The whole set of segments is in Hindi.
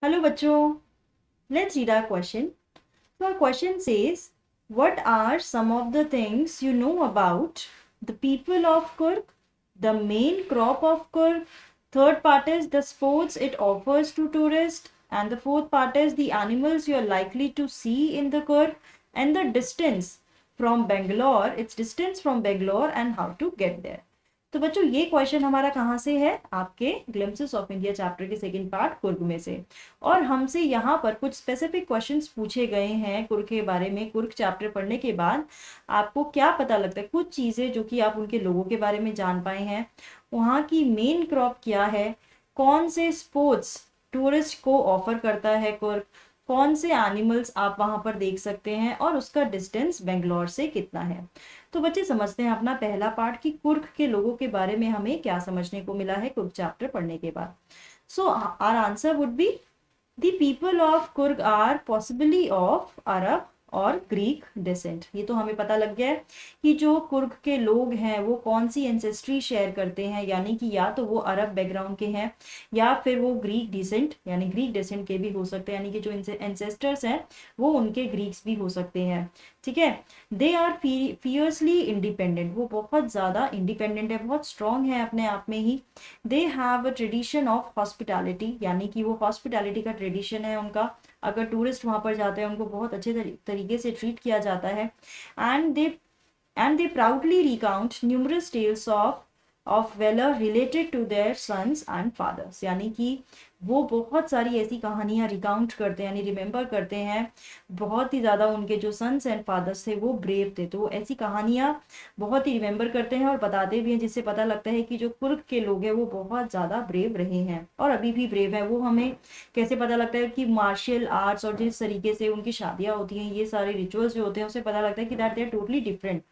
Hello, bachcho. Let's read our question. So, our question says, what are some of the things you know about the people of Kurg, the main crop of Kurg? Third part is the sports it offers to tourists. And the fourth part is the animals you are likely to see in the Kurg and the distance from Bangalore, its distance from Bangalore and how to get there. तो बच्चों ये क्वेश्चन हमारा कहाँ से है? आपके ग्लिम्पसेस ऑफ इंडिया चैप्टर के सेकंड पार्ट कुर्ग में से। और हमसे यहाँ पर कुछ स्पेसिफिक क्वेश्चंस पूछे गए हैं कुर्ग के बारे में। कुर्ग चैप्टर पढ़ने के बाद आपको क्या पता लगता है? कुछ चीज़ें जो कि आप उनके लोगों के बारे में जान पाए हैं, वहाँ की मेन क्रॉप क्या है, कौन से स्पोर्ट्स टूरिस्ट को ऑफर करता है कुर्ग, कौन से एनिमल्स आप वहां पर देख सकते हैं और उसका डिस्टेंस बेंगलोर से कितना है। तो बच्चे समझते हैं अपना पहला पार्ट कि कुर्ग के लोगों के बारे में हमें क्या समझने को मिला है कुर्ग चैप्टर पढ़ने के बाद। So our answer would be the people of Coorg or possibly of Arab और ग्रीक डिसेंट। ये तो हमें पता लग गया है कि जो कुर्ग के लोग हैं वो कौन सी एंसेस्ट्री शेयर करते हैं, यानी कि या तो वो अरब बैकग्राउंड के हैं या फिर वो ग्रीक डिसेंट यानी ग्रीक डिसेंट के भी हो सकते हैं, यानी कि जो एंसेस्टर्स हैं वो उनके ग्रीक्स भी हो सकते हैं। ठीक है। दे आर फियर्सली इंडिपेंडेंट, वो बहुत ज़्यादा इंडिपेंडेंट है, बहुत स्ट्रॉन्ग है अपने आप में ही। They have a tradition of hospitality, यानी कि वो हॉस्पिटैलिटी का ट्रेडिशन है उनका। अगर टूरिस्ट वहां पर जाते हैं उनको बहुत अच्छे तरीके से ट्रीट किया जाता है। And they proudly recount numerous tales of valour related to their sons and fathers, यानी कि वो बहुत सारी ऐसी कहानियां रिकाउंट करते हैं यानी रिमेंबर करते हैं। बहुत ही ज़्यादा उनके जो सन्स एंड फादर्स थे वो ब्रेव थे, तो वो ऐसी कहानियां बहुत ही रिमेंबर करते हैं और बताते भी हैं, जिससे पता लगता है कि जो कुर्ग के लोग हैं वो बहुत ज़्यादा ब्रेव रहे हैं और अभी भी ब्रेव है। वो हमें कैसे पता लगता है कि मार्शल आर्ट्स और जिस तरीके से उनकी शादियां होती हैं, ये सारे रिचुअल्स जो होते हैं, उससे पता लगता है कि that they are totally different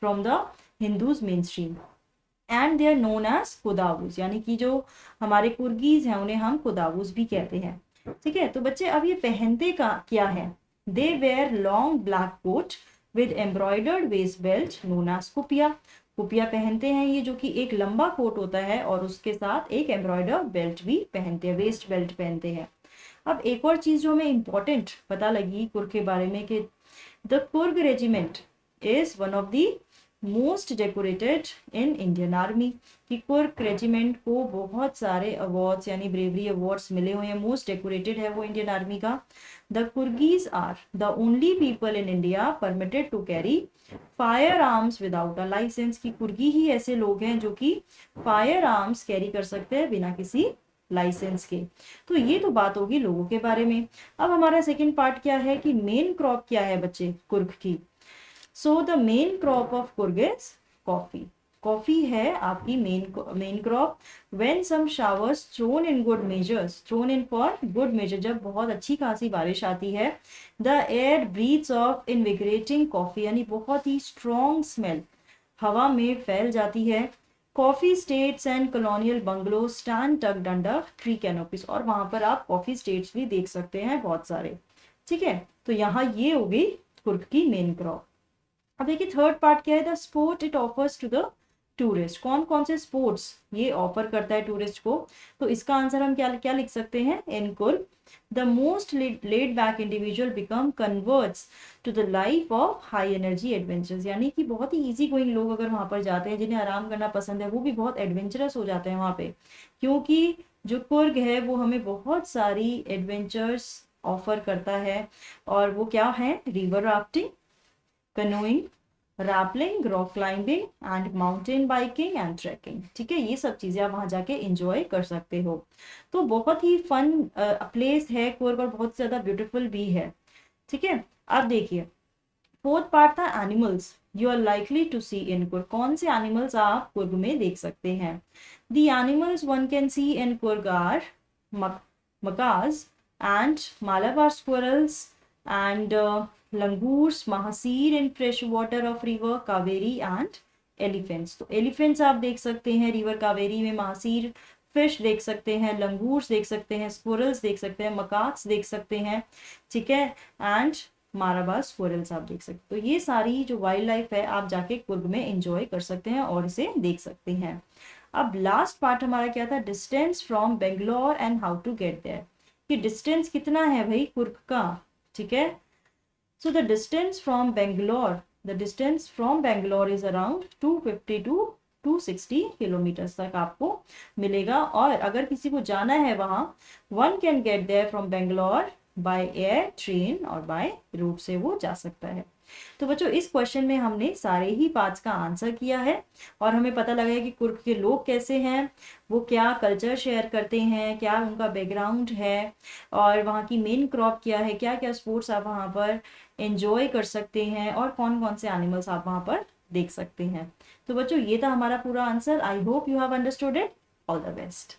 from the Hindus mainstream. And they are known as Kodavas, यानी कि जो हमारे कुर्गीज हैं उन्हें हम कुदावूज भी कहते हैं। ठीक है। तो बच्चे अब ये पहनते का क्या है? They wear long black coat with embroidered waist belt known as kupya. Kupya पहनते हैं ये, जो कि एक लंबा कोट होता है और उसके साथ एक एम्ब्रॉयडर्ड बेल्ट भी पहनते हैं, वेस्ट बेल्ट पहनते हैं। अब एक और चीज जो हमें इंपॉर्टेंट पता लगी कुर्ग के बारे में कि the Coorg regiment is one of the most decorated in Indian army, कि कुर्ग रेजिमेंट को बहुत सारे अवार्ड्स यानी ब्रेवरी अवार्ड्स मिले हुए हैं, मोस्ट डेकोरेटेड है वो इंडियन आर्मी का। The Coorgis are the only people in India permitted to carry firearms without a licence, की कुर्गी ही ऐसे लोग हैं जो कि फायर आर्म्स कैरी कर सकते हैं बिना किसी लाइसेंस के। तो ये तो बात होगी लोगों के बारे में। अब हमारा सेकंड पार्ट क्या है कि मेन क्रॉप क्या है बच्चे कुर्ग की। So the main crop of Coorg is coffee. Coffee है आपकी main crop. When some showers thrown in good measures, thrown in for good measure, जब बहुत अच्छी खासी बारिश आती है, the air breathes of invigorating coffee, यानी बहुत ही स्ट्रॉन्ग स्मेल हवा में फैल जाती है। Coffee estates and colonial bungalow stand tucked under tree canopies, और वहां पर आप कॉफी स्टेट्स भी देख सकते हैं बहुत सारे। ठीक है। तो यहाँ ये हो गई कुर्ग की मेन क्रॉप। अब देखिए थर्ड पार्ट क्या है, the sport it offers to the tourist. कौन कौन से स्पोर्ट्स ये ऑफर करता है टूरिस्ट को? तो इसका आंसर हम क्या क्या लिख सकते हैं? In Coorg the most laid back individual become converts to the life of high energy adventures, यानी कि बहुत ही इजी गोइंग लोग अगर वहां पर जाते हैं, जिन्हें आराम करना पसंद है, वो भी बहुत एडवेंचरस हो जाते हैं वहां पे, क्योंकि जो कुर्ग है वो हमें बहुत सारी एडवेंचर्स ऑफर करता है। और वो क्या है? River rafting, canoeing, rappelling, rock climbing and mountain biking and trekking. ठीक है। ये सब चीजें आप वहां जाके एंजॉय कर सकते हो। तो बहुत ही फन प्लेस है कुर्ग और बहुत ज्यादा ब्यूटीफुल भी है। ठीक है। अब देखिए फोर्थ पार्ट था animals you are likely to see in Coorg. कौन से एनिमल्स आप कुर्ग में देख सकते हैं? The animals one can see in Coorg are macaques and Malabar squirrels and langurs, mahasir in fresh water of river Kaveri and elephants। तो elephants आप देख सकते हैं रिवर कावेरी में, महासीर फिश देख सकते हैं, लंगूर्स देख सकते हैं, स्क्विरल्स देख सकते हैं, मकाक्स देख सकते हैं। ठीक है। एंड माराबार स्क्विरल्स आप देख सकते हैं। तो ये सारी जो वाइल्ड लाइफ है आप जाके कुर्ग में एंजॉय कर सकते हैं और इसे देख सकते हैं। अब लास्ट पार्ट हमारा क्या था? Distance from Bangalore and how to get there. कि डिस्टेंस कितना है भाई कुर्क का, ठीक है। So the distance from Bangalore is around 250 to 260 kilometre तक आपको मिलेगा। और अगर किसी को जाना है वहां, one can get there from Bangalore by air, train और बाय रोड से वो जा सकता है। तो बच्चों इस क्वेश्चन में हमने सारे ही पार्ट्स का आंसर किया है और हमें पता लगा है कि कुर्क के लोग कैसे हैं, वो क्या कल्चर शेयर करते हैं, क्या उनका बैकग्राउंड है और वहाँ की मेन क्रॉप क्या है, क्या क्या स्पोर्ट्स आप वहाँ पर एंजॉय कर सकते हैं और कौन कौन से एनिमल्स आप वहाँ पर देख सकते हैं। तो बच्चों ये था हमारा पूरा answer. I hope you have understood it. All the best.